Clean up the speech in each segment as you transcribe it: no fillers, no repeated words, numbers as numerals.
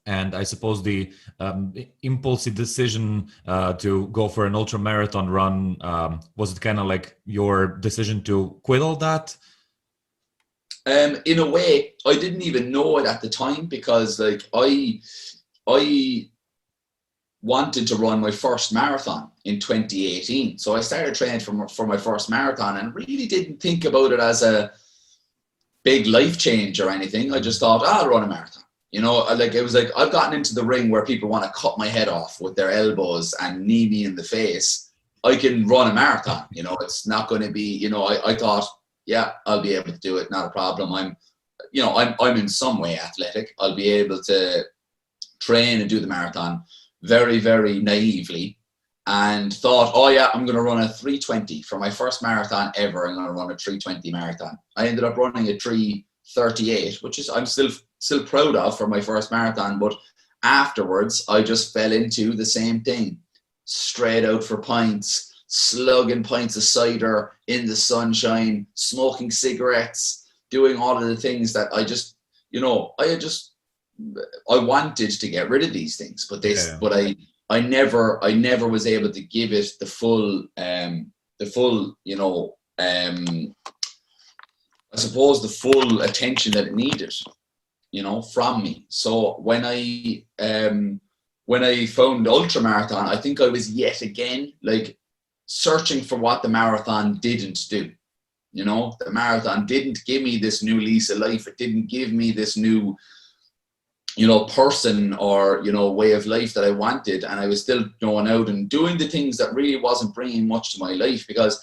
And I suppose the impulsive decision to go for an ultra marathon run, was it kind of like your decision to quit all that? In a way, I didn't even know it at the time, because like I wanted to run my first marathon in 2018. So I started training for my first marathon and really didn't think about it as a big life change or anything. I just thought, I'll run a marathon. You know, like it was like I've gotten into the ring where people want to cut my head off with their elbows and knee me in the face. I can run a marathon. You know, it's not going to be, you know, I thought, yeah, I'll be able to do it. Not a problem. I'm in some way athletic. I'll be able to train and do the marathon very, very naively, and thought, oh yeah, I'm going to run a 3:20 for my first marathon ever. I'm going to run a 3:20 marathon. I ended up running a 3:38, which is I'm still proud of for my first marathon. But afterwards, I just fell into the same thing, straight out for pints, slugging pints of cider in the sunshine, smoking cigarettes, doing all of the things that I just, you know, I wanted to get rid of these things, but I never was able to give it the full, you know, I suppose the full attention that it needed, you know, from me. So when I found Ultramarathon, I think I was yet again like searching for what the marathon didn't do. You know, the marathon didn't give me this new lease of life. It didn't give me this new, you know, person or, you know, way of life that I wanted. And I was still going out and doing the things that really wasn't bringing much to my life, because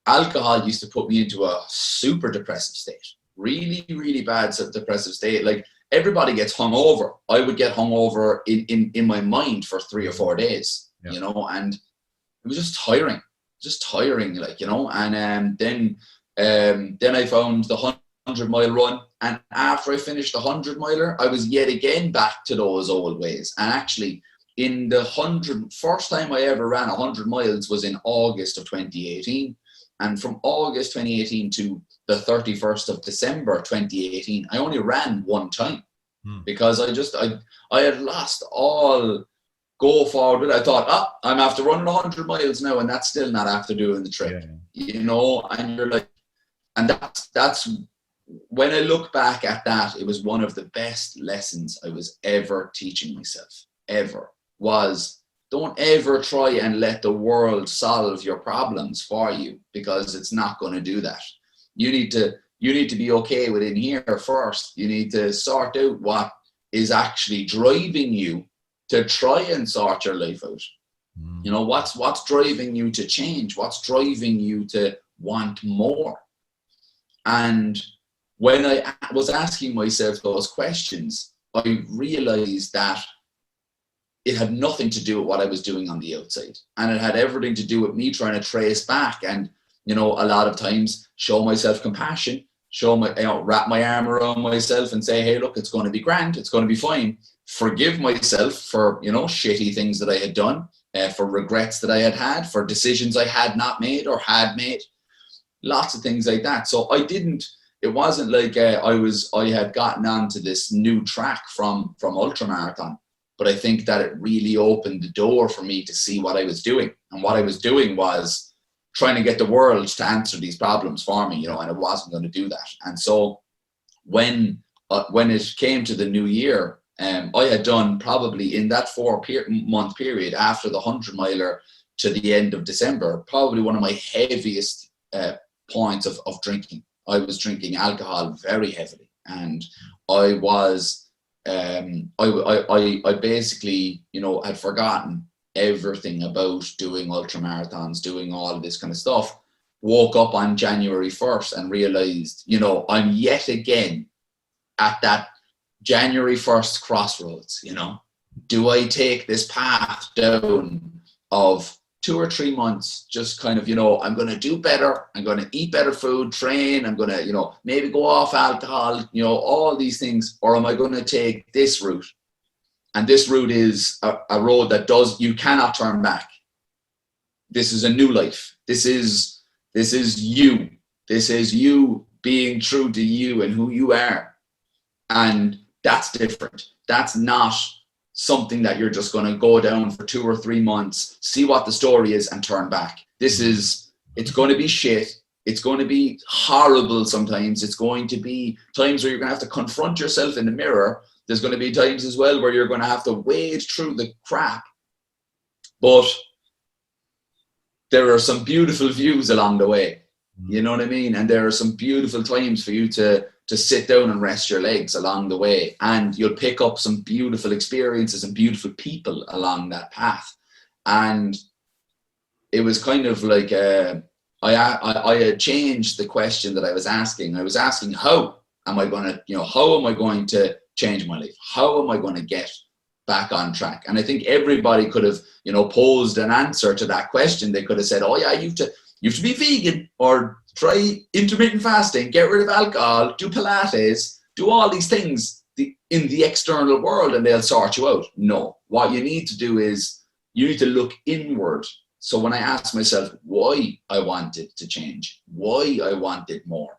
alcohol used to put me into a super depressive state, really, really bad depressive state. Like everybody gets hungover. I would get hungover in my mind for 3 or 4 days, you know, and it was just tiring, like, you know. And then I found the 100-mile run, and after I finished the 100-miler, I was yet again back to those old ways. And actually, in the first time I ever ran 100 miles was in August of 2018, and from August 2018 to the 31st of December 2018, I only ran one time, because I had lost all go forward. I thought, I'm after running 100 miles now, and that's still not after doing the trip, you know. And you're like, and that's when I look back at that, it was one of the best lessons I was ever teaching myself, ever, was don't ever try and let the world solve your problems for you, because it's not going to do that. You need to be okay within here first. You need to sort out what is actually driving you to try and sort your life out. You know, what's driving you to change? What's driving you to want more? And when I was asking myself those questions, I realized that it had nothing to do with what I was doing on the outside. And it had everything to do with me trying to trace back and, you know, a lot of times show myself compassion, wrap my arm around myself and say, hey, look, it's going to be grand. It's going to be fine. Forgive myself for, you know, shitty things that I had done, for regrets that I had, for decisions I had not made or had made, lots of things like that. So it wasn't like I had gotten onto this new track from Ultramarathon, but I think that it really opened the door for me to see what I was doing. And what I was doing was trying to get the world to answer these problems for me, you know, and it wasn't going to do that. And so when it came to the new year, I had done probably in that 4-month period after the 100-miler to the end of December, probably one of my heaviest points of drinking. I was drinking alcohol very heavily, and I was, I basically, you know, had forgotten everything about doing ultramarathons, doing all of this kind of stuff. Woke up on January 1st and realized, you know, I'm yet again at that January 1st crossroads, you know. Do I take this path down of 2 or 3 months, just kind of, you know, I'm going to do better, I'm going to eat better food, train, I'm going to, you know, maybe go off alcohol, you know, all these things, or am I going to take this route? And this route is a road that you cannot turn back. This is a new life. This is you. This is you being true to you and who you are. And that's different. That's not something that you're just going to go down for 2 or 3 months, see what the story is, and turn back. It's going to be shit. It's going to be horrible sometimes. It's going to be times where you're going to have to confront yourself in the mirror. There's going to be times as well where you're going to have to wade through the crap. But there are some beautiful views along the way. You know what I mean? And there are some beautiful times for you to sit down and rest your legs along the way. And you'll pick up some beautiful experiences and beautiful people along that path. And it was kind of like I had changed the question that I was asking. I was asking, how am I going to change my life? How am I going to get back on track? And I think everybody could have, posed an answer to that question. They could have said, oh yeah, you have to be vegan, or try intermittent fasting, get rid of alcohol, do Pilates, do all these things in the external world, and they'll sort you out. No, what you need to do is you need to look inward. So when I asked myself why I wanted to change, why I wanted more,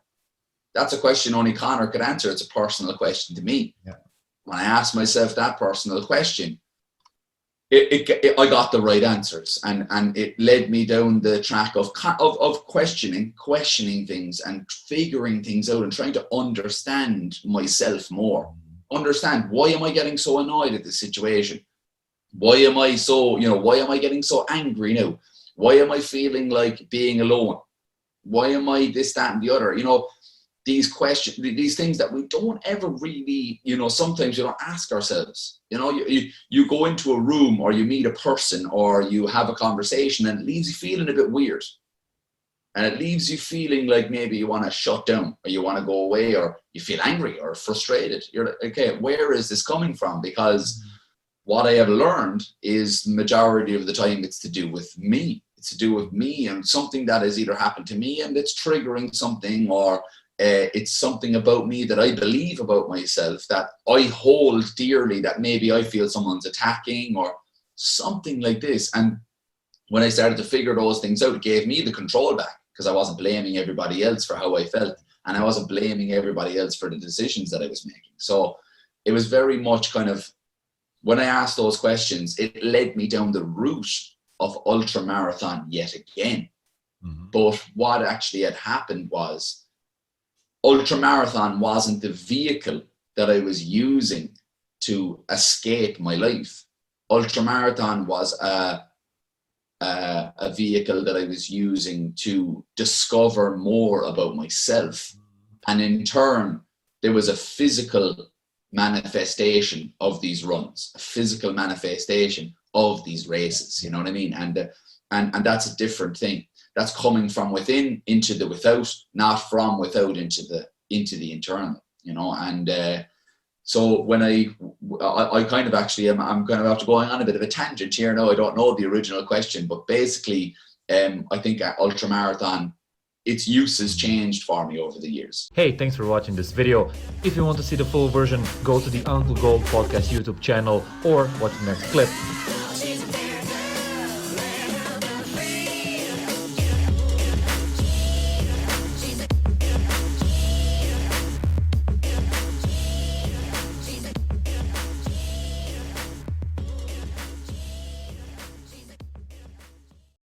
that's a question only Conor could answer. It's a personal question to me. Yeah. When I asked myself that personal question, I got the right answers, and it led me down the track of questioning things and figuring things out and trying to understand myself more. Understand, why am I getting so annoyed at this situation? Why am I getting so angry now? Why am I feeling like being alone? Why am I this, that, and the other? These questions, these things that we don't ever really, sometimes we don't ask ourselves. You go into a room, or you meet a person, or you have a conversation, and it leaves you feeling a bit weird. And it leaves you feeling like maybe you want to shut down, or you want to go away, or you feel angry or frustrated. You're like, okay, where is this coming from? Because what I have learned is the majority of the time it's to do with me. It's to do with me and something that has either happened to me and it's triggering something, or it's something about me that I believe about myself that I hold dearly, that maybe I feel someone's attacking or something like this. And when I started to figure those things out, it gave me the control back, because I wasn't blaming everybody else for how I felt, and I wasn't blaming everybody else for the decisions that I was making. So it was very much kind of, when I asked those questions, it led me down the route of ultramarathon yet again. Mm-hmm. But what actually had happened was, ultramarathon wasn't the vehicle that I was using to escape my life. Ultramarathon was a vehicle that I was using to discover more about myself. And in turn, there was a physical manifestation of these runs, a physical manifestation of these races. You know what I mean? And that's a different thing. That's coming from within into the without, not from without into the internal, and so when I kind of actually I'm kind of after going on a bit of a tangent here now. I don't know the original question, but basically I think at ultramarathon, its use has changed for me over the years. Hey, thanks for watching this video. If you want to see the full version, go to the Uncle Gold Podcast YouTube channel or watch the next clip.